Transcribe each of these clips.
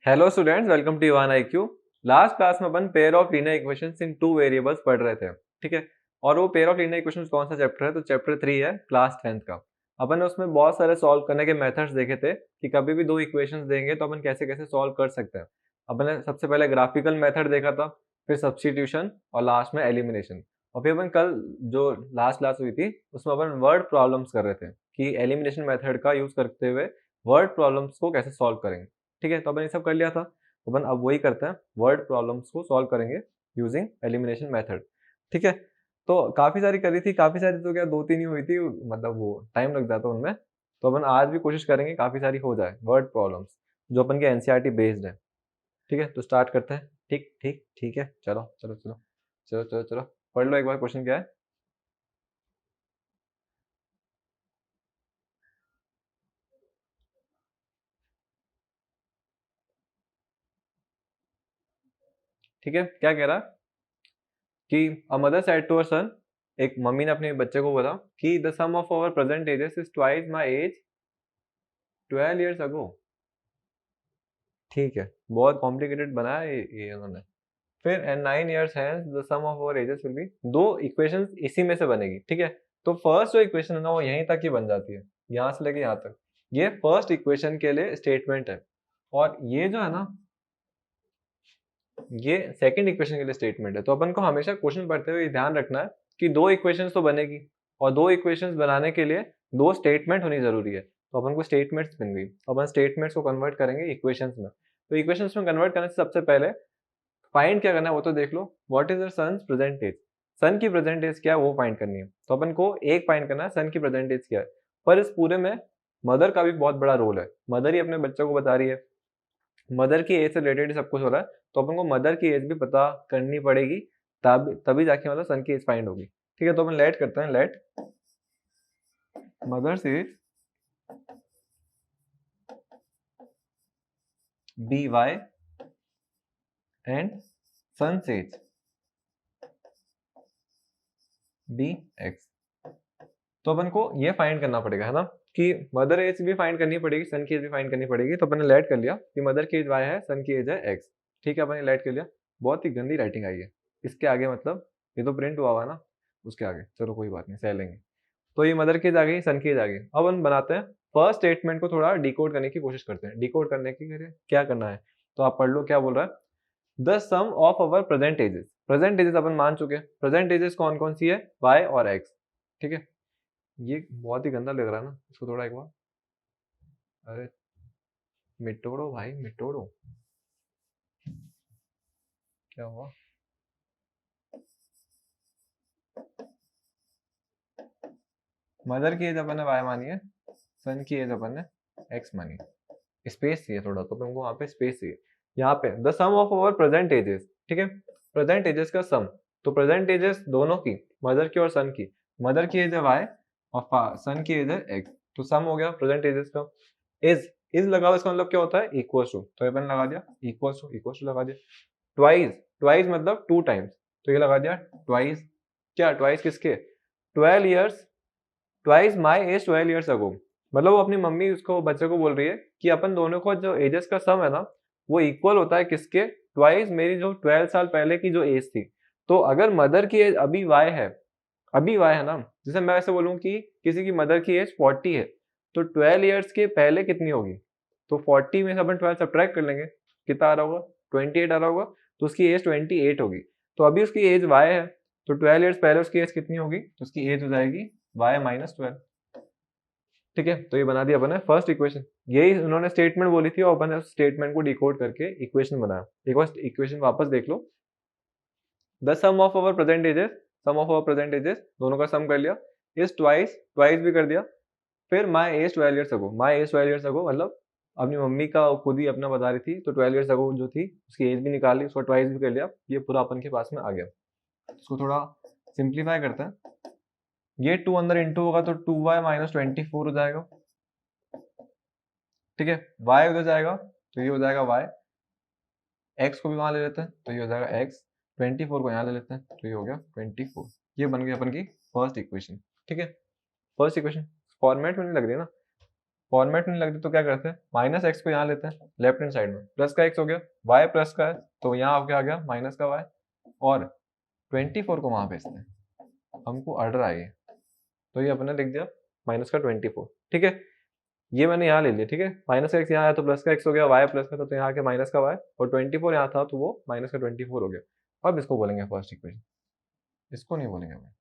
Hello students, welcome to one IQ। Last class में अपन pair of linear equations in two variables पढ़ रहे थे। ठीक है। और वो पेयर ऑफ लीनियर इक्वेशंस कौन सा चैप्टर है? तो चैप्टर 3 है, क्लास 10th का। अपन ने उसमें बहुत सारे सॉल्व करने के मेथड्स देखे थे कि कभी भी दो इक्वेशंस देंगे तो अपन कैसे कैसे सॉल्व कर सकते हैं। अपन ने सबसे पहले ग्राफिकल मेथड देखा था, फिर सब्स्टिट्यूशन और लास्ट में एलिमिनेशन। और फिर अपन कल जो लास्ट क्लास हुई थी उसमें अपन वर्ड प्रॉब्लम्स कर रहे थे कि एलिमिनेशन मेथड का यूज करते हुए वर्ड प्रॉब्लम्स को कैसे सॉल्व करेंगे। ठीक है, तो अपन ये सब कर लिया था। तो अपन अब वही करते हैं, वर्ड प्रॉब्लम्स को सॉल्व करेंगे यूजिंग एलिमिनेशन मेथड। ठीक है। तो काफी सारी करी थी, काफी सारी तो क्या दो तीन ही हुई थी, मतलब वो टाइम लग जाता उनमें। तो अपन आज भी कोशिश करेंगे काफी सारी हो जाए वर्ड प्रॉब्लम्स जो अपन के एनसीईआरटी बेस्ड है। ठीक है, तो स्टार्ट करते हैं। ठीक ठीक ठीक है, चलो चलो चलो चलो चलो चलो पढ़ लो एक बार क्वेश्चन क्या है। ठीक है, क्या कह रहा कि a mother said to her son, एक मम्मी ने अपने बच्चे को बोला कि the sum of our present ages is twice my age 12 years ago। ठीक है, बहुत कॉम्प्लिकेटेड बनाया ये उन्होंने। फिर and 9 years hence the sum of our ages will be। दो इक्वेशंस इसी में से बनेगी। ठीक है, तो फर्स्ट जो इक्वेशन है ना वो यहीं तक ही बन जाती है, यहाँ से लेके यहाँ तक। ये फर्स्ट इक्वेशन के लिए स्टेटमेंट है, और ये जो है ना ये सेकंड इक्वेशन के लिए स्टेटमेंट है। तो अपन को हमेशा क्वेश्चन पढ़ते हुए ध्यान रखना है कि दो इक्वेशंस तो बनेगी, और दो इक्वेशंस बनाने के लिए दो स्टेटमेंट होनी जरूरी है। तो अपन को स्टेटमेंट्स बन गई, अपन स्टेटमेंट्स को कन्वर्ट करेंगे इक्वेशंस में। तो इक्वेशंस में कन्वर्ट करने से सबसे पहले फाइंड क्या करना है वो तो देख लो, what is the son's present age. Son की प्रेजेंट एज क्या है वो फाइंड करनी है। तो अपन को एक फाइंड करना है सन की प्रेजेंट एज क्या है। पर इस पूरे में मदर का भी बहुत बड़ा रोल है, मदर ही अपने बच्चों को बता रही है, मदर की एज से रिलेटेड सब कुछ हो रहा है। तो अपन को मदर की एज भी पता करनी पड़ेगी, तब तभी जाके मतलब सन की एज फाइंड होगी। ठीक है, तो अपन लेट करते हैं, let mother's age be y and son's age be x. तो अपन को ये फाइंड करना पड़ेगा, है ना, कि मदर एज भी फाइंड करनी पड़ेगी, सन की एज भी फाइंड करनी पड़ेगी। तो अपन ने लेट कर लिया कि मदर की एज वाई है, सन की एज है एक्स। ठीक है, अपन ने लेट कर लिया। बहुत ही गंदी राइटिंग आई है इसके आगे, मतलब ये तो प्रिंट हुआ हुआ ना उसके आगे, चलो कोई बात नहीं, सह लेंगे। तो ये मदर की एज आ गई, सन की एज आ गई। अब हम बनाते हैं फर्स्ट स्टेटमेंट को थोड़ा डिकोड करने की कोशिश करते हैं। डिकोड करने के लिए क्या करना है, तो आप पढ़ लो क्या बोल रहा है। The sum of our present ages, present ages अपन मान चुके हैं। प्रेजेंट एजेस कौन कौन सी है, वाई और एक्स। ठीक है, ये बहुत ही गंदा लग रहा है ना, इसको थोड़ा एक बार, अरे मिटोड़ो भाई मिटोड़ो, क्या हुआ। मदर की एज अपन ने वाई मानी है, सन की एज अपन ने एक्स मानी है। स्पेस चाहिए थोड़ा, तो हमको वहां पे स्पेस चाहिए। यहाँ पे the sum of our present ages, ठीक है, प्रेजेंट एजेस का सम। तो प्रेजेंट एजेस दोनों की, मदर की और सन की, मदर की एज है वाई और सन की एज है एक्स। तो सम हो गया प्रेजेंट एजेस का। इज लगा हुआ, इसका मतलब क्या होता है, इक्वल टू। तो ये मैंने लगा दिया इक्वल टू लगा दिया। ट्वाइस, ट्वाइस मतलब टू टाइम्स, तो ये लगा दिया ट्वाइस। क्या ट्वाइस किसके, 12 years, twice my age 12 years अगो। मतलब वो अपनी मम्मी उसको बच्चे को बोल रही है कि अपन दोनों को जो एजेस का सम है ना वो इक्वल होता है किसके, ट्वाइस मेरी जो 12 साल पहले की जो एज थी। तो अगर मदर की एज अभी वाई है, अभी वाई है ना, जैसे मैं ऐसे बोलूँ कि किसी की मदर की एज 40 है, तो 12 years के पहले कितनी होगी। तो 40 में से अपन 12 सब्ट्रैक्ट कर लेंगे, कितना आ रहा होगा, 28 आ रहा होगा। तो उसकी एज 28 होगी। तो अभी उसकी एज वाई है, तो 12 years पहले उसकी एज कितनी होगी, तो उसकी एज हो जाएगी वाई माइनस 12। ठीक है, तो ये बना दिया अपन ने फर्स्ट इक्वेशन। यही उन्होंने स्टेटमेंट बोली थी और अपन ने उस स्टेटमेंट को डिकोड करके इक्वेशन बनाया। एक बार इक्वेशन वापस देख लो। The sum of our present ages, sum of our present ages दोनों का सम कर लिया, इज ट्वाइस, ट्वाइस भी कर दिया। फिर माई एज 12 years अगो, माई एज 12 years अगो मतलब अपनी मम्मी का खुद ही अपना बता रही थी, तो 12 years अगो जो थी उसकी एज भी निकाल ली, उसको ट्वाइस भी कर लिया। ये पूरा अपन के पास में आ गया। इसको थोड़ा सिंप्लीफाई करते हैं। ये 2 अंदर इंटू होगा तो 2y माइनस 24 हो जाएगा। ठीक है, y उधर जाएगा तो ये हो जाएगा y, x को भी वहां ले लेते हैं तो ये हो जाएगा x, 24 को यहाँ ले लेते हैं तो ये हो गया 24। ये बन गई अपन की फर्स्ट इक्वेशन। ठीक है, फर्स्ट इक्वेशन फॉर्मेट में नहीं लग रही है ना, फॉर्मेट नहीं लगती तो क्या करते हैं, माइनस एक्स को यहाँ लेते हैं लेफ्ट हैंड साइड में, प्लस का एक्स हो गया, वाई प्लस का है तो यहाँ क्या आ गया माइनस का वाई, और 24 को वहां भेजते हैं, हमको ऑर्डर आई है तो ये अपने लिख दिया माइनस का 24। ठीक है, ये मैंने यहाँ ले लिया। ठीक है, माइनस का एक्स यहाँ आया तो प्लस का एक्स हो गया, वाई प्लस का था तो यहाँ के माइनस का वाई, और 24 यहाँ था तो वो माइनस का 24 हो गया। अब इसको बोलेंगे फर्स्ट इक्वेशन, इसको नहीं बोलेंगे भाई।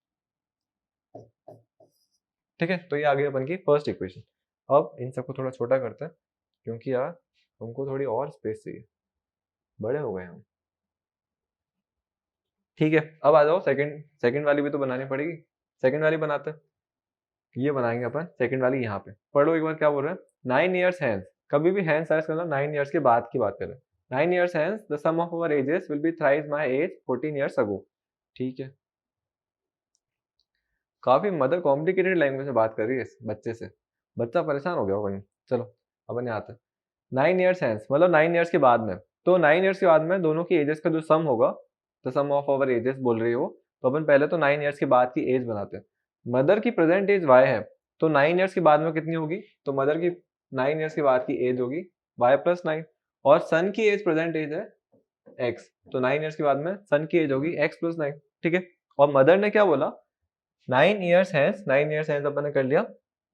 ठीक है, तो ये आ गई अपन की फर्स्ट इक्वेशन। अब इन सबको थोड़ा छोटा करते हैं क्योंकि यार हमको थोड़ी और स्पेस चाहिए, बड़े हो गए हम। ठीक है, अब आ जाओ सेकंड वाली भी तो बनानी पड़ेगी, सेकंड वाली बनाते हैं। ये बनाएंगे अपन सेकंड वाली। यहाँ पे पढ़ो एक बार क्या बोल रहे हैं, 9 years hence, कभी भी hence आया मतलब 9 years के बाद की बात करें। 9 years hence the sum of our ages will be thrice my age 14 years ago। ठीक है, काफी मदर कॉम्प्लिकेटेड लैंग्वेज में बात कर रही है इस बच्चे से, बच्चा परेशान हो गया होगा। चलो अपन यहाँ आते हैं। 9 years hence मतलब 9 years के बाद में, तो 9 years के बाद में दोनों की एजेस का जो सम होगा, the sum of our ages बोल रही हो, तो अपन पहले तो 9 years के बाद की एज बनाते हैं। मदर की प्रेजेंट एज y है तो 9 years के बाद में कितनी होगी, तो मदर की 9 years के बाद की एज होगी y प्लस 9, और सन की एज प्रेजेंट एज है x, तो 9 years के बाद में सन की एज होगी x प्लस 9। ठीक है, और मदर ने क्या बोला, 9 years hence, 9 years hence अपन ने कर लिया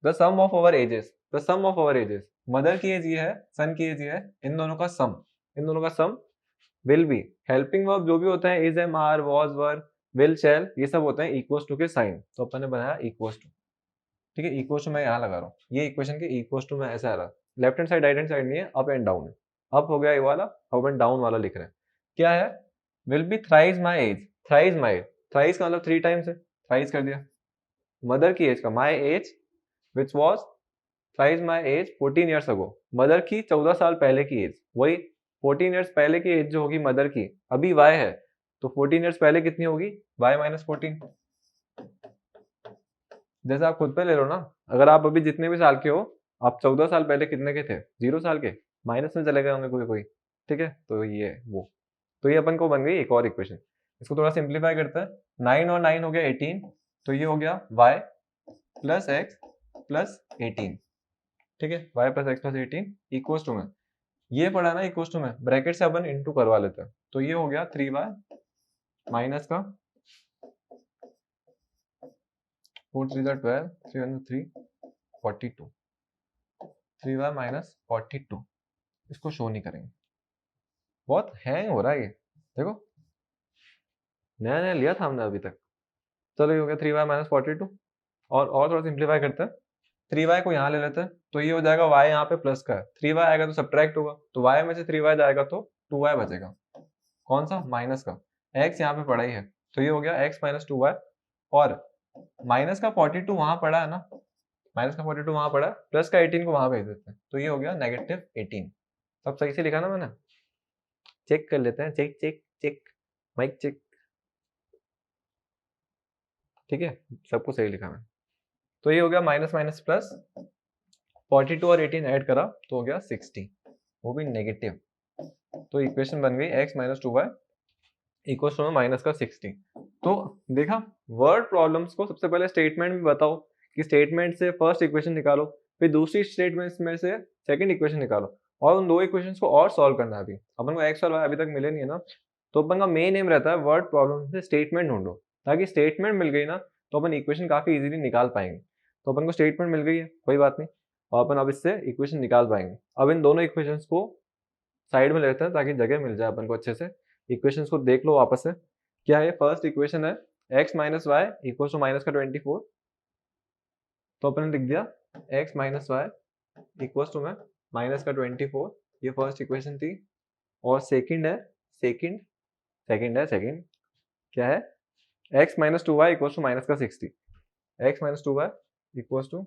the sum of our ages, the sum of our ages, mother की एज ये है, सन की एज ये है, इन दोनों का सम, इन दोनों का sum will be, helping verb जो भी होता है is am are was were will shall ये सब होते हैं इक्वल्स टू के साइन, तो अपन ने बनाया इक्वल्स टू। ठीक है, इक्वल्स टू मैं यहाँ लगा रहा हूँ, ये इक्वेशन के इक्वल्स टू में ऐसा आ रहा है, left hand side right hand side नहीं है, अप एंड डाउन है। अप हो गया ये वाला, अप एंड डाउन वाला लिख रहे हैं। क्या है, will be thrice my age, thrice my, thrice का मतलब 3 टाइम्स है, थ्राइस कर दिया। मदर की एज का my age which was thrice my age 14 years ago, mother की 14 साल पहले की एज, वही 14 ईयर्स पहले की एज जो होगी मदर की, अभी वाई है तो 14 ईयर्स पहले कितनी होगी, वाई माइनस 14। जैसे आप खुद पे ले लो ना, अगर आप अभी जितने भी साल के हो, आप 14 साल पहले कितने के थे, 0 साल के, माइनस में चले गए होंगे कोई कोई। ठीक है, तो ये वो, तो ये अपन को बन गई एक और इक्वेशन। इसको थोड़ा सिंप्लीफाई करते हैं, 9 और 9 हो गया 18, तो ये हो गया y प्लस एक्स प्लस 18। ठीक है, y plus x plus 18 equals to में, ये पढ़ा ना इक्वल्स टू में, ब्रैकेट से अपन इनटू करवा लेते हैं, तो ये हो गया 3y माइनस का 4 3 12 3 3 42, 3y माइनस 42। इसको शो नहीं करेंगे, बहुत हैंग हो रहा है ये, देखो नया नया लिया था हमने अभी तक। चलो ये हो गया 3y माइनस 42, और थोड़ा सिंप्लीफाई करते हैं, 3y को यहाँ ले लेते हैं तो ये हो जाएगा y यहाँ पे प्लस का है, 3y आएगा तो सब्ट्रैक्ट होगा, तो y में से 3y जाएगा तो 2y बचेगा, कौन सा, माइनस का, x यहाँ पे पड़ा ही है तो ये हो गया x माइनस 2y, और माइनस का 42 वहां पड़ा है ना, माइनस का 42 वहां पड़ा है, प्लस का 18 को वहां भेज देते हैं तो ये हो गया नेगेटिव 18। सब सही से लिखा ना मैंने, चेक कर लेते हैं, check check check, mike check. ठीक है, सबको सही लिखा मैं, तो ये हो गया माइनस माइनस प्लस, 42 और 18 ऐड करा तो हो गया 60, वो भी नेगेटिव, तो इक्वेशन बन गई x minus 2y equals to minus का 60। तो देखा, वर्ड प्रॉब्लम्स को सबसे पहले स्टेटमेंट में बताओ कि स्टेटमेंट से फर्स्ट इक्वेशन निकालो, फिर दूसरी स्टेटमेंट में से सेकंड इक्वेशन निकालो, और उन दो इक्वेशंस को और सॉल्व करना है। अभी अपन को x और y अभी तक मिले नहीं है ना, तो अपन का मेन एम रहता है वर्ड प्रॉब्लम से स्टेटमेंट ढूंढो, ताकि स्टेटमेंट मिल गई ना तो अपन इक्वेशन काफी इजीली निकाल पाएंगे। तो अपन को स्टेटमेंट मिल गई है, कोई बात नहीं, और अपन अब इससे इक्वेशन निकाल पाएंगे। अब इन दोनों इक्वेशंस को साइड में लेते हैं ताकि जगह मिल जाए अपन को अच्छे से। इक्वेशंस को देख लो वापस से, क्या है, फर्स्ट इक्वेशन है x minus y equal to minus का 24, तो अपन ने लिख दिया x minus y equal to में माइनस का 24, ये फर्स्ट इक्वेशन थी। और सेकंड है, सेकंड क्या है, x minus 2y equal to minus का 60, x minus 2y equal to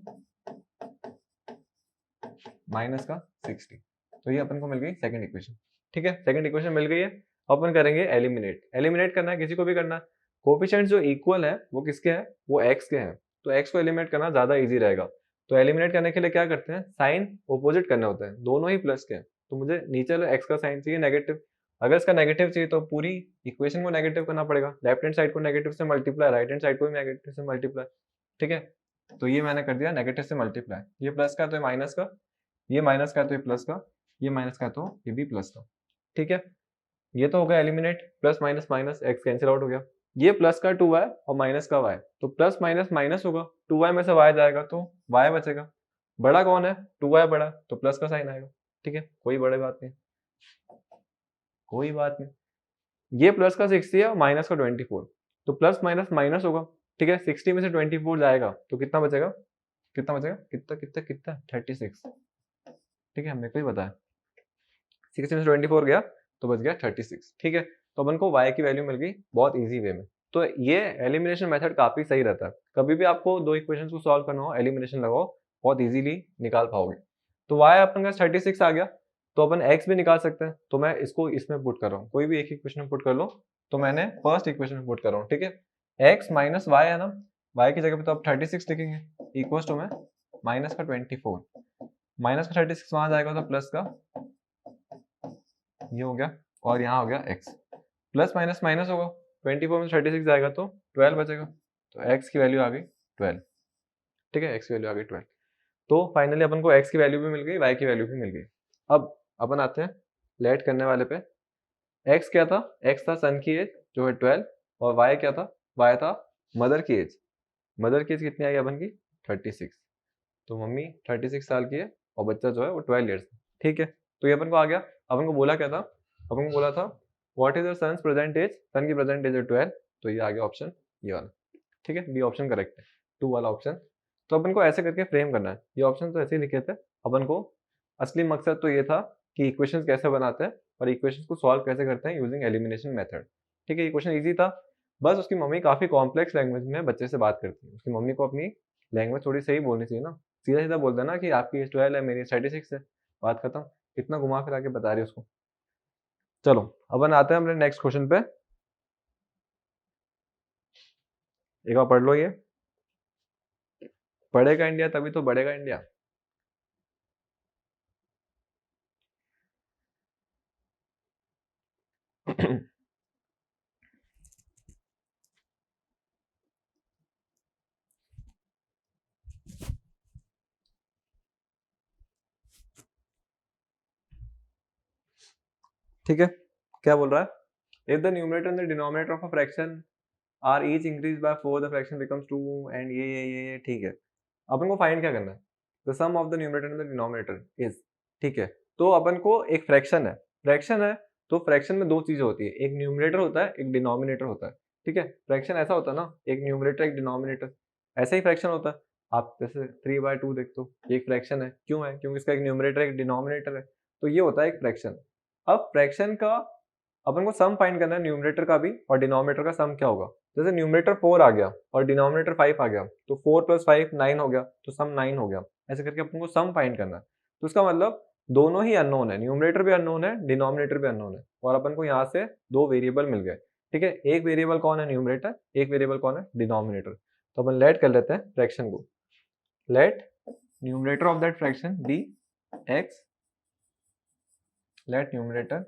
minus का 60, तो ये अपन को मिल गई सेकंड इक्वेशन। ठीक है, सेकंड इक्वेशन मिल गई है, अपन करेंगे एलिमिनेट करना है, किसी को भी करना है। कोफिशिएंट जो इक्वल है वो किसके हैं, वो x के हैं, तो x को एलिमिनेट करना ज्यादा इजी रहेगा। तो एलिमिनेट करने के लिए क्या करते हैं, साइन ऑपोजिट करने होते हैं, दोनों ही प्लस के हैं, तो मुझे नीचे x का साइन चाहिए नेगेटिव, अगर इसका नेगेटिव चाहिए तो पूरी इक्वेशन को नेगेटिव करना पड़ेगा, लेफ्ट हैंड साइड को नेगेटिव से मल्टीप्लाई, राइट हैंड साइड को भी नेगेटिव से मल्टीप्लाई। ठीक है, तो ये मैंने कर दिया नेगेटिव से मल्टीप्लाई, ये प्लस का तो माइनस का, ये माइनस का है तो ये प्लस का, ये माइनस का है तो ये भी प्लस का। ठीक है, ये तो हो गया eliminate, plus minus minus x cancel out हो गया। ये प्लस का 2y और माइनस का y, तो प्लस माइनस माइनस होगा, 2y में से y जाएगा तो y बचेगा। बड़ा कौन है, 2y बड़ा, तो प्लस का साइन आएगा। ठीक है, कोई बड़ी बात नहीं, कोई बात नहीं। ये प्लस का 60 है और माइनस का 24, तो प्लस माइनस माइनस होगा। ठीक है, 60 में से 24 जाएगा तो कितना बचेगा, कितना बचेगा, कितना कितना कितना 36। ठीक है, मेरे को ही बताया, 60 में से 24 गया तो बच गया 36। ठीक है, तो अपन को y की वैल्यू मिल गई बहुत इजी वे में। तो ये एलिमिनेशन मेथड काफी सही रहता है, कभी भी आपको दो इक्वेशंस को सॉल्व करना हो एलिमिनेशन लगाओ, बहुत इजीली निकाल पाओगे। तो y अपन का 36 आ गया, तो अपन x भी निकाल सकते हैं। तो मैं इसको इसमें पुट कर रहा हूँ, कोई भी एक इक्वेशन में पुट कर लो। तो मैंने फर्स्ट इक्वेशन में पुट कर रहा हूँ। ठीक है, x माइनस y है ना, y की जगह पे तो आप 36 लिखेंगे, इक्वल टू में माइनस का 24, माइनस का 36 वहां जाएगा तो प्लस का ये हो गया, और यहाँ हो गया x, प्लस माइनस माइनस होगा, 24 में 36 जाएगा तो 12 बचेगा, तो x की वैल्यू आ गई 12। ठीक है, x की वैल्यू आ गई 12। तो फाइनली अपन को x की वैल्यू भी मिल गई, y की वैल्यू भी मिल गई। अब अपन आते हैं लेट करने वाले पे। x क्या था, x था सन की एज जो है 12, और y क्या था, y था मदर की एज। मदर की एज कितनी आई अपन की 36, तो मम्मी 36 साल की है और बच्चा जो है वो 12 ईयर्स। ठीक है, तो ये अपन को आ गया। अपन को बोला क्या था, अपन को बोला था what is your son's present age, son की प्रेजेंट एज है 12, तो ये आ गया ऑप्शन ये वाला। ठीक है, बी ऑप्शन करेक्ट है, 2 वाला ऑप्शन। तो अपन को ऐसे करके फ्रेम करना है, ये ऑप्शन तो ऐसे ही लिखे थे अपन को। असली मकसद तो ये था कि इक्वेशंस कैसे बनाते हैं और इक्वेशंस को सॉल्व कैसे करते हैं यूजिंग एलिमिनेशन मेथड। ठीक है, इक्वेशन ईजी था, बस उसकी मम्मी काफी कॉम्प्लेक्स लैंग्वेज में बच्चे से बात करती है। उसकी मम्मी को अपनी लैंग्वेज थोड़ी सही बोलनी चाहिए ना, सीधा सीधा बोल देना कि आपकी एज 12 है, मेरी 36 है, बात खत्म। इतना घुमा फिरा के बता रही है उसको। चलो अपन आते हैं अपने नेक्स्ट क्वेश्चन पे, एक बार पढ़ लो ये। पढ़ेगा इंडिया तभी तो बढ़ेगा इंडिया। ठीक है, क्या बोल रहा है, if the numerator and the denominator of a fraction are each increase by 4 the fraction becomes 2 and ये ठीक है। अपन को फाइंड क्या करना है, the sum of the numerator and the denominator is. ठीक है, तो अपन को एक फ्रैक्शन है तो फ्रैक्शन में दो चीजें होती है, एक न्यूमरेटर होता है एक डिनोमिनेटर होता है। ठीक है, फ्रैक्शन ऐसा होता है ना, एक न्यूमरेटर एक डिनोमिनेटर, ऐसा ही फ्रैक्शन होता है। आप जैसे 3/2 देखते हो, ये एक फ्रैक्शन है, क्यों है, क्योंकि इसका एक न्यूमरेटर एक डिनोमिनेटर है, तो ये होता है एक फ्रैक्शन। अब फ्रैक्शन का अपन को सम फाइंड करना है, न्यूमरेटर का भी और डिनोमिनेटर का सम क्या होगा। जैसे न्यूमरेटर 4 आ गया और डिनोमिनेटर 5 आ गया, तो 4 + 5 9 हो गया, तो सम 9 हो गया। ऐसे करके अपन को सम फाइंड करना है। तो इसका मतलब दोनों ही अननोन है, न्यूमरेटर भी अननोन है, डिनोमिनेटर भी अननोन है, और अपन को यहाँ से दो वेरिएबल मिल गए। ठीक है, एक वेरिएबल कौन है, न्यूमरेटर, एक वेरिएबल कौन है, डिनोमिनेटर। तो अपन लेट कर लेते हैं फ्रैक्शन को, let numerator of that fraction be x, let numerator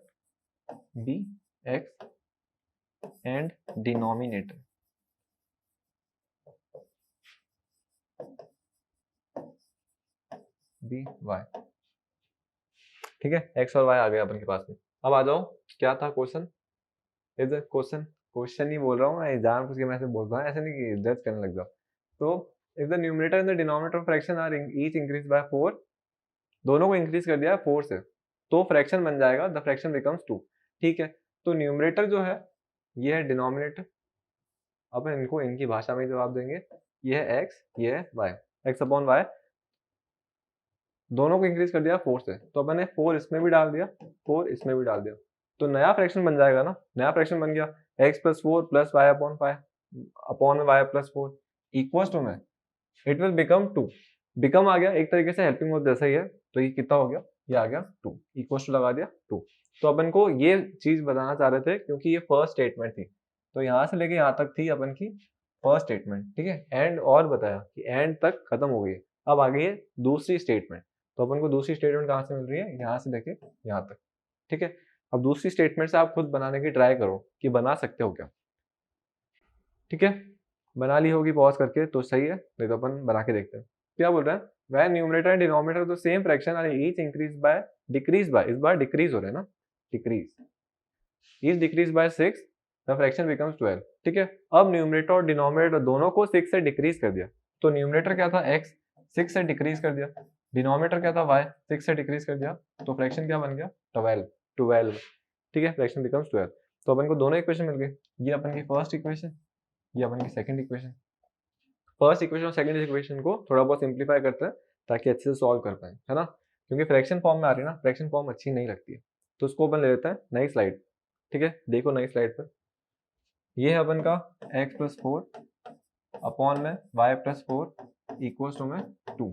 be x and denominator be Y. ठीक है, एक्स और वाई आ गए अपन के पास में। अब आ जाओ, क्या था क्वेश्चन, इधर क्वेश्चन, क्वेश्चन ही बोल रहा हूँ मैं, जान पूछ के मैं ऐसे बोल रहा हूँ, ऐसे नहीं कि जज करने लग जाओ। तो if the numerator and the denominator fraction are each increase by 4, दोनों को इंक्रीज कर दिया 4 से, तो फ्रैक्शन बन जाएगा द फ्रैक्शन बिकम्स 2। ठीक है, तो न्यूमरेटर जो है ये है डिनोमिनेटर, अब इनको इनकी भाषा में जवाब देंगे, ये है एक्स, ये है वाई, एक्स अपॉन वाई, दोनों को इंक्रीज कर दिया 4 से, तो अपन ने 4 इसमें भी डाल दिया, 4 इसमें भी डाल दिया, तो नया फ्रैक्शन बन जाएगा ना, नया फ्रैक्शन बन गया x + 4 + y upon 5 upon y + 4 equals to में इट विल बिकम 2। बिकम आ गया, एक तरीके से हेल्पिंग वर्ब जैसा ही है, तो ये कितना हो गया, ये आ गया 2, इक्वल्स टू लगा दिया 2। तो अपन को ये चीज बताना चाह रहे थे क्योंकि ये फर्स्ट स्टेटमेंट थी, तो यहाँ से लेके यहाँ तक थी अपन की फर्स्ट स्टेटमेंट। ठीक है, एंड और बताया कि एंड तक खत्म हो गई, अब आ गई है दूसरी स्टेटमेंट। तो अपन को दूसरी स्टेटमेंट कहाँ से मिल रही है, यहाँ से लेके यहाँ तक। ठीक है, अब दूसरी स्टेटमेंट से आप खुद बनाने की ट्राई करो कि बना सकते हो क्या। ठीक है, बना ली होगी पॉज करके तो सही है, नहीं तो अपन बना के देखते हैं। क्या बोल रहे हैं, व्हेन न्यूमरेटर एंड डिनोमिनेटर तो same fraction are each increase by decrease by, इस बार डिक्रीज हो रहे हैं ना, decrease, each decrease by 6 the fraction becomes 12। ठीक है, अब न्यूमरेटर और डिनोमिनेटर दोनों को 6 से डिक्रीज कर दिया, तो न्यूमरेटर क्या था x, 6 से डिक्रीज कर दिया, डिनोमिनेटर क्या था y, 6 से डिक्रीज कर दिया, तो फ्रैक्शन क्या बन गया 12, 12। ठीक है, फ्रैक्शन बिकम्स 12। तो अपन को दोनों इक्वेशन मिल गई, ये अपन की फर्स्ट इक्वेशन, ये अपन की सेकंड इक्वेशन। फर्स्ट इक्वेशन और सेकंड इक्वेशन को थोड़ा बहुत सिंप्लीफाई करते हैं ताकि अच्छे से सॉल्व कर पाए, है ना, क्योंकि फ्रैक्शन फॉर्म में आ रही है ना, फ्रैक्शन फॉर्म अच्छी नहीं लगती है। तो उसको अपन ले लेते हैं नई स्लाइड। ठीक है, देखो नई स्लाइड पर, ये है अपन का x प्लस 4 अपॉन में y प्लस 4 इक्वल्स टू में 2।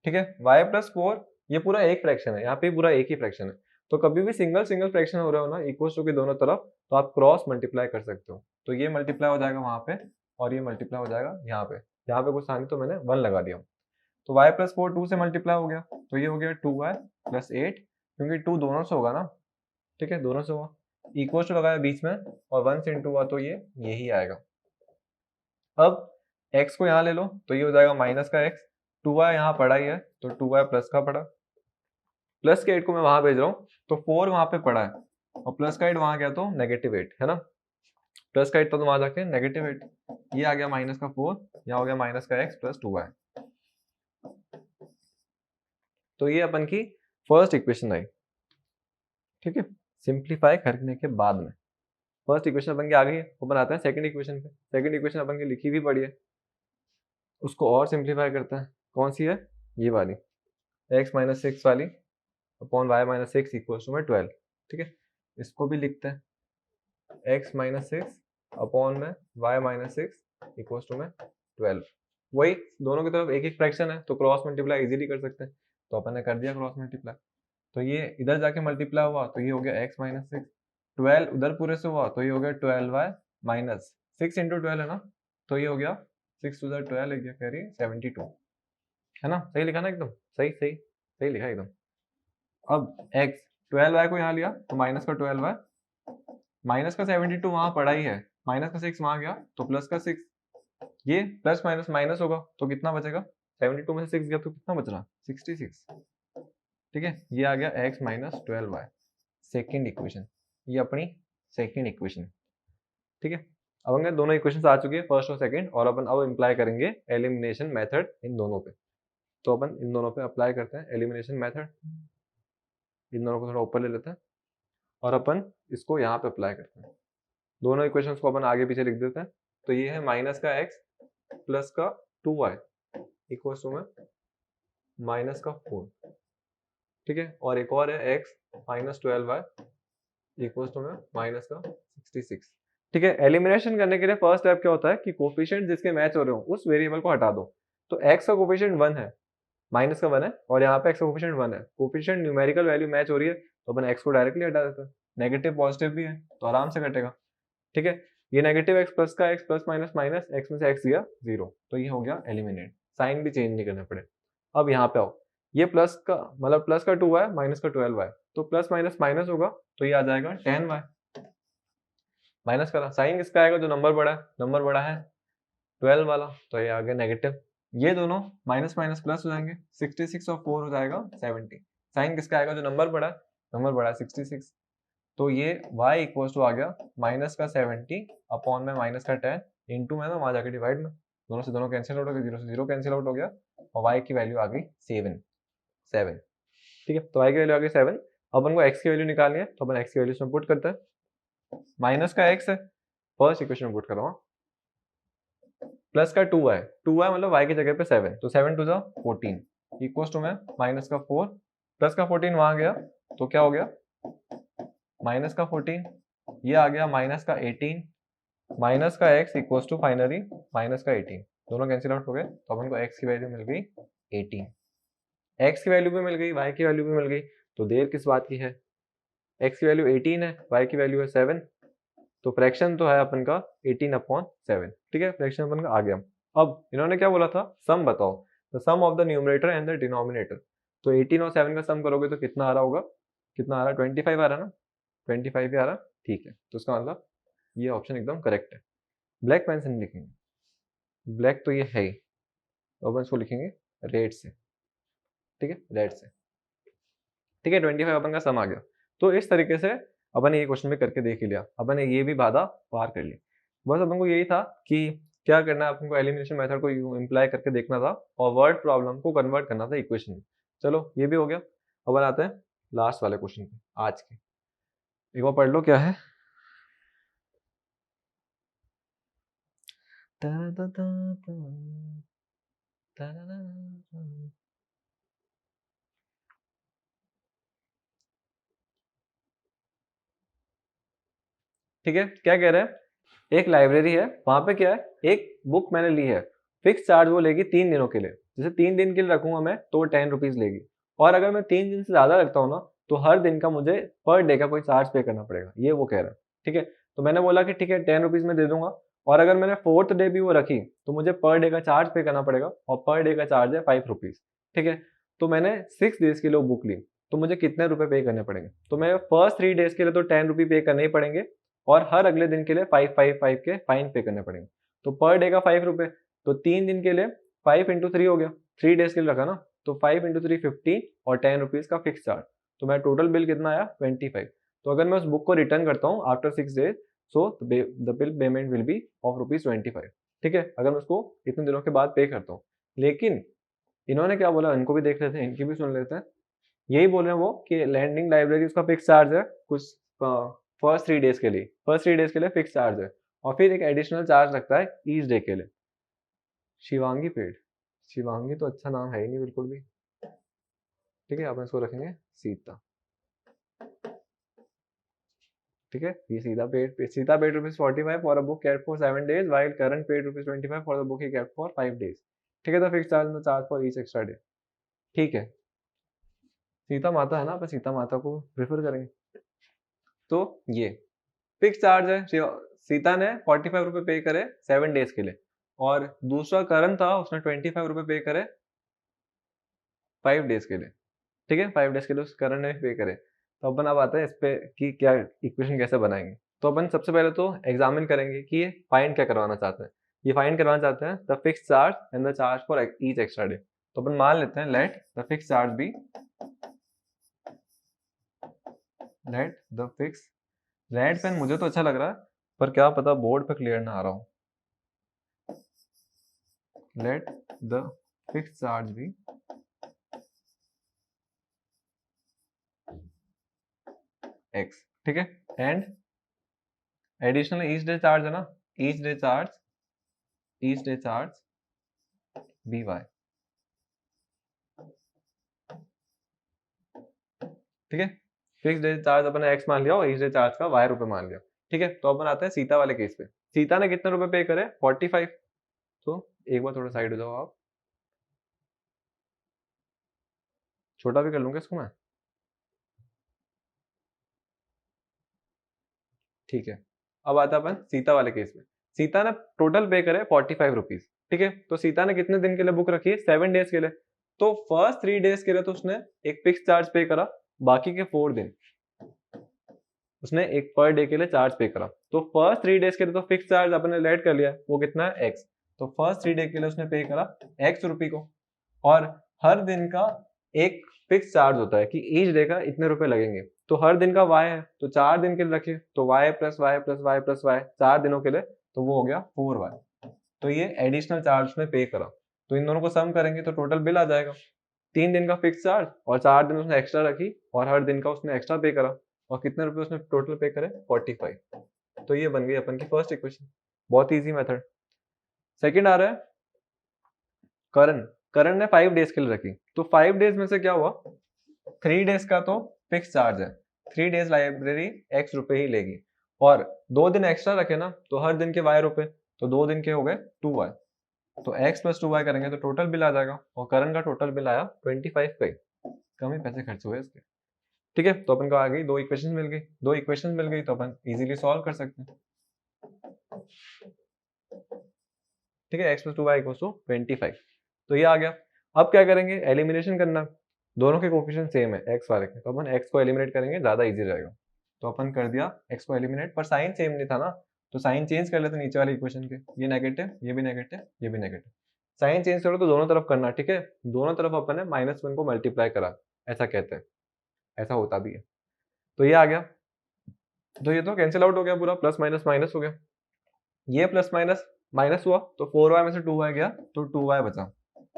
ठीक है, y प्लस 4 ये पूरा एक फ्रैक्शन है, यहाँ पे पूरा एक ही फ्रैक्शन है। तो कभी भी सिंगल सिंगल फ्रैक्शन हो रहा हो ना इक्वल्स टू के दोनों तरफ, तो आप क्रॉस मल्टीप्लाई कर सकते हो। तो ये मल्टीप्लाई हो जाएगा वहां पे और ये मल्टीप्लाई हो जाएगा यहाँ पे। यहाँ पे कुछ आनी तो मैंने 1 लगा दिया। तो y प्लस 4 2 से मल्टीप्लाई हो गया, तो ये हो गया 2y प्लस 8, क्योंकि 2 दोनों से होगा ना। ठीक है, दोनों से हुआ, इक्वल्स टू लगाया बीच में और 1 से इंटू हुआ तो ये यही आएगा। अब x को यहाँ ले लो तो ये हो जाएगा माइनस का x, 2y यहाँ पड़ा ही है तो 2y प्लस का पड़ा, प्लस के 8 को मैं वहां भेज रहा हूँ तो 4 वहां पे पड़ा है और प्लस का 8 वहां गया तो नेगेटिव 8, है ना, प्लस का 8 था तो वहां जाके नेगेटिव 8, ये आ गया माइनस का 4, यहाँ हो गया माइनस का x प्लस 2y। तो ये अपन की फर्स्ट इक्वेशन आई। ठीक है, सिंप्लीफाई करने के बाद में फर्स्ट इक्वेशन अपन की आ गई है, वो बनाते हैं सेकंड इक्वेशन पे। सेकंड इक्वेशन अपन की लिखी भी पड़ी है, उसको और सिंप्लीफाई करते हैं। कौन सी है, ये वाली, x माइनस 6 वाली upon y minus 6 equal to में 12। ठीक है, इसको भी लिखते हैं x माइनस 6 अपॉन में y माइनस 6 इक्वल टू में 12। वही दोनों की तरफ एक एक फ्रैक्शन है तो क्रॉस मल्टीप्लाई इजीली कर सकते हैं, तो अपन ने कर दिया क्रॉस मल्टीप्लाई। तो ये इधर जाके मल्टीप्लाई हुआ तो ये हो गया x माइनस 6, 12 उधर पूरे से हुआ तो ये हो गया 12y माइनस 6 इंटू 12 है ना, तो ये हो गया 6 टू 12 है, कैरी 72, है ना, सही लिखा ना, एकदम सही सही सही लिखा एकदम। अब x 12y को यहाँ लिया तो माइनस का 12y, माइनस का 72 वहां पड़ा ही है, माइनस का 6 वहां गया तो प्लस का 6, ये प्लस माइनस माइनस होगा तो कितना बचेगा, 72 में से 6 गया तो कितना बच रहा, 66। ठीक है, ये आ गया x minus 12y, second equation, ये अपनी सेकेंड इक्वेशन। ठीक है, अब हमने दोनों इक्वेशन आ चुकी है फर्स्ट और सेकंड, और अपन अब इम्प्लाई करेंगे एलिमिनेशन मेथड इन दोनों पे। तो अपन इन दोनों पे अप्लाई करते हैं एलिमिनेशन मेथड, इन दोनों को थोड़ा ऊपर ले लेते हैं और अपन इसको यहाँ पे अप्लाई करते हैं। दोनों इक्वेशंस को अपन आगे पीछे लिख देते हैं। तो ये है माइनस का x प्लस का 2y इक्वल्स टू में माइनस का 4। ठीक है, और एक और है x minus 12y equals to में माइनस का 66। ठीक है, एलिमिनेशन करने के लिए फर्स्ट स्टेप क्या होता है कि कोफिशिएंट जिसके मैच हो रहे हो उस वेरिएबल को हटा दो। तो x का कोफिशिएंट 1 है, माइनस का 1 है और यहाँ पे x का कोफिशिएंट 1 है, कोफिशिएंट न्यूमेरिकल वैल्यू मैच हो रही है तो अपन x को डायरेक्टली हटा देते हैं। नेगेटिव पॉजिटिव भी है तो आराम से कटेगा। ठीक है, ये नेगेटिव x प्लस का x plus minus minus x में से x गया 0, तो ये हो गया एलिमिनेट, साइन भी चेंज नहीं करने पड़े। अब यहाँ पे आओ, ये प्लस का मतलब प्लस का 2y माइनस का 12y, तो प्लस माइनस माइनस होगा तो ये आ जाएगा 10y, माइनस करा, साइन किसका आएगा जो नंबर बड़ा है 12 वाला, तो ये आ गया नेगेटिव। ये दोनों माइनस माइनस प्लस हो जाएंगे, 66 और 4 हो जाएगा 70। साइन किसका आएगा जो नंबर बड़ा है 66, तो ये y इक्वल टू आ गया माइनस का 70 अपॉन में माइनस का 10 इंटू में ना वहां जाके डिवाइड में, दोनों से दोनों कैंसिल आउट हो गया, 0 से 0 कैंसिल आउट हो गया और y की वैल्यू आ गई 7। ठीक है, तो y की वैल्यू आ गई 7। अपन को x की वैल्यू निकालनी है तो अपन x की वैल्यू इसमें पुट करते हैं। माइनस का x है, फर्स्ट इक्वेशन में पुट करो, प्लस का 2y मतलब y की जगह पे 7, तो 7 टू द 14 इक्वल्स टू में माइनस का 4, प्लस का 14 वहां गया तो क्या हो गया माइनस का 14, ये आ गया माइनस का 18, माइनस का x equals to finally minus का 18, दोनों कैंसिल आउट हो गए तो अपन को x की वैल्यू मिल गई 18। x की वैल्यू भी मिल गई, y की वैल्यू भी मिल गई, तो देर किस बात की है, x की वैल्यू 18 है, y की वैल्यू है 7, तो फ्रैक्शन तो है अपन का 18 अपॉन 7। ठीक है, फ्रैक्शन अपन का आ गया। अब इन्होंने क्या बोला था, सम बताओ, the sum of the numerator and the denominator. तो 18 और 7 का सम करोगे तो कितना आ रहा होगा, कितना आ रहा है 25 आ रहा है ना, 25 ही आ रहा। ठीक है, तो उसका मतलब ये ऑप्शन एकदम करेक्ट है। ब्लैक पेन से नहीं लिखेंगे, ब्लैक तो ये है ही, तो अपन इसको लिखेंगे रेड से। ठीक है, रेड से। ठीक है, 25 अपन का सम आ गया। तो इस तरीके से अपन ने ये क्वेश्चन में करके देख ही लिया, अपन ने ये भी बाधा पार कर ली। बस अपन को यही था कि क्या करना है, अपन को एलिमिनेशन मेथड को इम्प्लाई करके देखना था और वर्ड प्रॉब्लम को कन्वर्ट करना था इक्वेशन में। चलो ये भी हो गया। अब आते हैं लास्ट वाले क्वेश्चन पे आज के। एक बार पढ़ लो क्या है। ठीक है, क्या कह रहे हैं, एक लाइब्रेरी है, वहां पे क्या है, एक बुक मैंने ली है, फिक्स चार्ज वो लेगी 3 दिनों के लिए। जैसे 3 दिन के लिए रखूंगा मैं तो 10 रुपीज लेगी, और अगर मैं 3 दिन से ज्यादा रखता हूँ ना तो हर दिन का मुझे पर डे का कोई चार्ज पे करना पड़ेगा, ये वो कह रहा है। ठीक है, तो मैंने बोला कि ठीक है 10 रुपीज में दे दूंगा, और अगर मैंने 4th डे भी वो रखी तो मुझे पर डे का चार्ज पे करना पड़ेगा, और पर डे का चार्ज है 5 रुपीज। ठीक है, तो मैंने 6 डेज के लिए बुक ली, तो मुझे कितने रुपए पे करने पड़ेंगे, तो मैं फर्स्ट 3 डेज के लिए तो 10 रुपी पे करने ही पड़ेंगे, और हर अगले दिन के लिए 5 के फाइन पे करने पड़ेंगे। तो पर डे का 5 रुपए, तो 3 दिन के लिए 5 इंटू 3 हो गया, 3 डेज के लिए रखा ना, तो 5 इंटू 3 15 और 10 रुपीज का फिक्स चार्ज। तो मेरा टोटल बिल कितना आया 25। तो अगर मैं उस बुक को रिटर्न करता हूँ after 6 days, so the bill payment will be of ₹25। ठीक है, अगर मैं उसको इतने दिनों के बाद पे करता हूँ। लेकिन इन्होंने क्या बोला, इनको भी देख लेते हैं, इनकी भी सुन लेते हैं। यही बोल रहे हैं वो कि लैंडिंग लाइब्रेरी उसका फिक्स चार्ज है कुछ फर्स्ट 3 डेज के लिए, फर्स्ट 3 डेज के लिए फिक्स चार्ज है, और फिर एक एडिशनल चार्ज लगता है ईच डे के लिए। शिवांगी पेड, शिवांगी तो अच्छा नाम है ही नहीं बिल्कुल भी। ठीक है, अपन इसको रखेंगे सीता। ठीक है, ये Sita paid ₹45 for a book kept for 7 days while current paid ₹25 for the book he kept for 5 days। ठीक है, तो fix charge no charge for each extra day. ठीक है, सीता माता है ना, अपन सीता माता को प्रेफर करेंगे। तो ये फिक्स चार्ज है, सीता ने 45 रुपए पे करे 7 डेज के लिए, और दूसरा करण था उसने 25 रुपए पे करे 5 डेज के लिए। ठीक है, 5 डेज के लिए उस करण ने पे करे। तो अपन अब आते हैं इस पे कि क्या इक्वेशन कैसे बनाएंगे। तो अपन सबसे पहले तो एग्जामिन करेंगे कि ये फाइंड क्या करवाना चाहते हैं। ये फाइंड करवाना चाहते हैं the fix charge and the charge for each extra day. तो अपन मान लेते हैं let the fix charge be, let the fix, red pen मुझे तो अच्छा लग रहा है, पर क्या पता बोर्ड पे क्लियर ना आ रहा हो। Let the fix charge be X. ठीक है, and additional each day charge है ना, each day charge be Y. ठीक है, फिक्स डे चार्ज अपन ने एक्स मान लिया और ईच डे चार्ज का वाई रुपए मान लिया। ठीक है, तो अपन आते हैं सीता वाले केस पे। सीता ने कितने रुपए पे करे 45। तो एक बार थोड़ा साइड हो जाओ आप, छोटा भी कर लूंगा इसको मैं। ठीक है, अब आता अपन सीता वाले केस में। सीता ने टोटल पे करे 45 रुपीज। ठीक है, तो सीता ने कितने दिन के लिए बुक रखी है 7 डेज के लिए। तो फर्स्ट 3 डेज के लिए तो उसने एक फिक्स चार्ज पे करा, बाकी के 4 दिन उसने एक पर डे के लिए चार्ज पे करा। तो फर्स्ट 3 डेज के लिए तो फिक्स चार्ज अपने लेट कर लिया, वो कितना है एक्स। तो फर्स्ट 3 डे के लिए उसने पे करा एक्स रुपी को, और हर दिन का एक फिक्स चार्ज होता है कि ईच डे का इतने रुपए लगेंगे। तो हर दिन का वाई है, तो 4 दिन के लिए रखिए, तो Y plus Y plus Y plus Y 4 दिनों के लिए, तो वो हो गया 4y। तो ये एडिशनल चार्ज उसने पे करा। तो इन दोनों को सम करेंगे तो टोटल बिल आ जाएगा, 3 दिन का फिक्स चार्ज और 4 दिन उसने एक्स्ट्रा रखी, और हर दिन का उसने एक्स्ट्रा पे करा, और कितने रुपए उसने टोटल पे करे 45। तो ये बन गई अपन की फर्स्ट इक्वेशन, बहुत इजी मेथड। सेकंड आ रहा है करण। करण ने 5 डेज के लिए रखी, तो 5 डेज में से क्या हुआ, 3 डेज का तो फिक्स चार्ज है, 3 डेज लाइब्रेरी एक्स रुपए ही लेगी, और 2 दिन एक्स्ट्रा रखे ना, तो हर दिन के वाई रुपए, तो 2 दिन के हो गए 2y। तो x प्लस 2y करेंगे तो टोटल बिल आ जाएगा, और करण का टोटल बिल आया 25 पे। कम ही पैसे खर्च हुए इसके। ठीक है, तो अपन को आ गई 2 इक्वेशन मिल गई, 2 इक्वेशन मिल गई तो अपन इजीली सॉल्व कर सकते हैं। ठीक है, x plus 2y equals to 25। तो ये आ गया। अब क्या करेंगे, एलिमिनेशन करना। दोनों के कोफिशिएंट सेम है x वाले के, तो अपन x को एलिमिनेट करेंगे, ज्यादा इजी रहेगा। तो अपन कर दिया x को एलिमिनेट, पर साइन सेम नहीं था ना, तो साइन चेंज कर लेते नीचे वाले इक्वेशन के। ये नेगेटिव, ये भी नेगेटिव, ये भी नेगेटिव। साइन चेंज करो तो दोनों तरफ करना, ठीक है, दोनों तरफ अपन ने -1 को मल्टीप्लाई करा, ऐसा कहते हैं, ऐसा होता भी है। तो ये आ गया, तो ये तो कैंसिल आउट हो गया पूरा, प्लस माइनस माइनस हो गया, ये प्लस माइनस माइनस हुआ तो 4y में से 2y गया तो 2y बचा,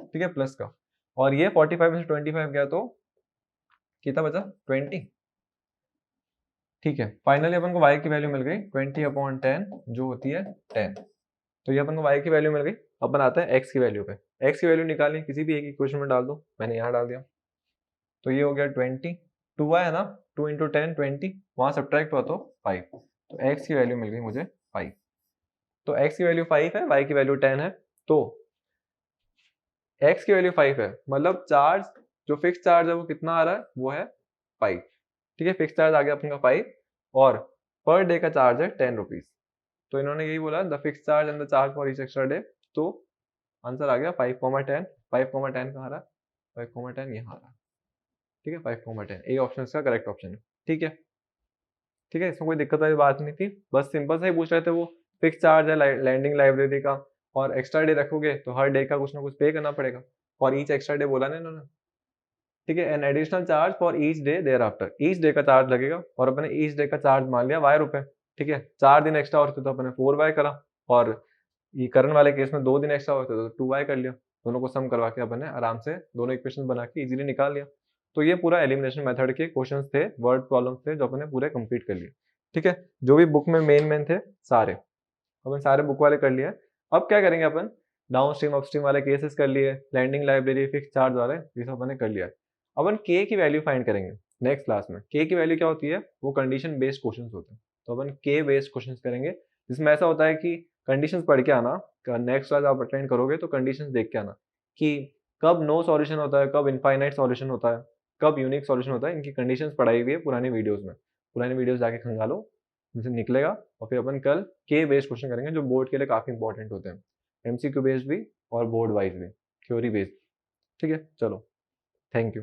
ठीक है, प्लस का, और ये 45 में से 25 गया तो कितना बचा, 20, ठीक है। फाइनली अपन को y की वैल्यू मिल गई 20/10 जो होती है 10। तो ये अपन को y की वैल्यू मिल गई। अपन आते हैं x की वैल्यू पे, x की वैल्यू निकालनी, किसी भी एक इक्वेशन में डाल दो, मैंने यहाँ डाल दिया, तो ये हो गया 20, 2y है ना, 2 × 10 20, वहां सब्ट्रैक्ट हुआ तो 5, तो x की वैल्यू मिल गई मुझे 5। तो x की वैल्यू 5 है, y की वैल्यू 10 है, तो x की वैल्यू 5 है, मतलब चार्ज, जो फिक्स चार्ज है वो कितना आ रहा है, वो है 5, ठीक है, फिक्स चार्ज आ गया अपन का 5, और पर डे का चार्ज है 10 रुपीज। तो इन्होंने यही बोला, the fix charge and the charge for each extra day, तो आंसर आ गया 5,10, 5,10 कहाँ रहा, 5,10 यहाँ रहा, ठीक है, 5,10 ए ऑप्शन इसका करेक्ट ऑप्शन है, ठीक है, ठीक है, इसमें कोई दिक्कत वाली बात नहीं थी, बस सिंपल सा ही पूछ रहे थे, वो फिक्स चार्ज है लैंडिंग लाइब्रेरी का, और एक्स्ट्रा डे रखोगे तो हर डे का कुछ ना कुछ पे करना पड़ेगा, और ईच एक्स्ट्रा डे बोला ना इन्होंने, ठीक है, an additional charge for each day thereafter, each day का चार्ज लगेगा, और अपने ईच डे का चार्ज मान लिया y रुपए, ठीक है, 4 दिन एक्स्ट्रा होते तो अपने 4y करा, और ये करंट वाले केस में 2 दिन एक्स्ट्रा होते तो 2y कर लिया, दोनों को सम करवा के अपन ने आराम से दोनों इक्वेशन बना के इजीली निकाल लिया। तो ये पूरा एलिमिनेशन मेथड के क्वेश्चंस थे, वर्ड प्रॉब्लम्स थे, जो अपन ने पूरे कंप्लीट कर लिए, ठीक है, जो भी बुक में मेन थे सारे, अपन सारे बुक वाले कर लिए। अब क्या करेंगे अपन, डाउन स्ट्रीम अपस्ट्रीम वाले केसेस कर लिए, लैंडिंग लाइब्रेरी, फिक्स चार्ज वाले, ये सब अपन ने कर लिया। अपन के की वैल्यू फाइंड करेंगे नेक्स्ट क्लास में। के की वैल्यू क्या होती है, वो कंडीशन बेस्ड क्वेश्चंस होते हैं, तो अपन के बेस्ड क्वेश्चंस करेंगे, जिसमें ऐसा होता है कि कंडीशंस पढ़ के आना, नेक्स्ट क्लास आप अटेंड करोगे तो कंडीशंस देख के आना कि कब नो सॉल्यूशन होता है, कब इनफाइनाइट सॉल्यूशन होता है, कब यूनिक सॉल्यूशन होता है, इनकी कंडीशंस पढ़ाई हुई है पुरानी वीडियोस में, पुरानी वीडियोस जाके खंगालो, इनसे निकलेगा। और फिर अपन कल के बेस्ड क्वेश्चन करेंगे, जो बोर्ड के लिए काफी इंपॉर्टेंट होते हैं, एमसीक्यू बेस्ड भी और बोर्ड वाइज भी, थ्योरी बेस्ड, ठीक है, चलो, थैंक यू।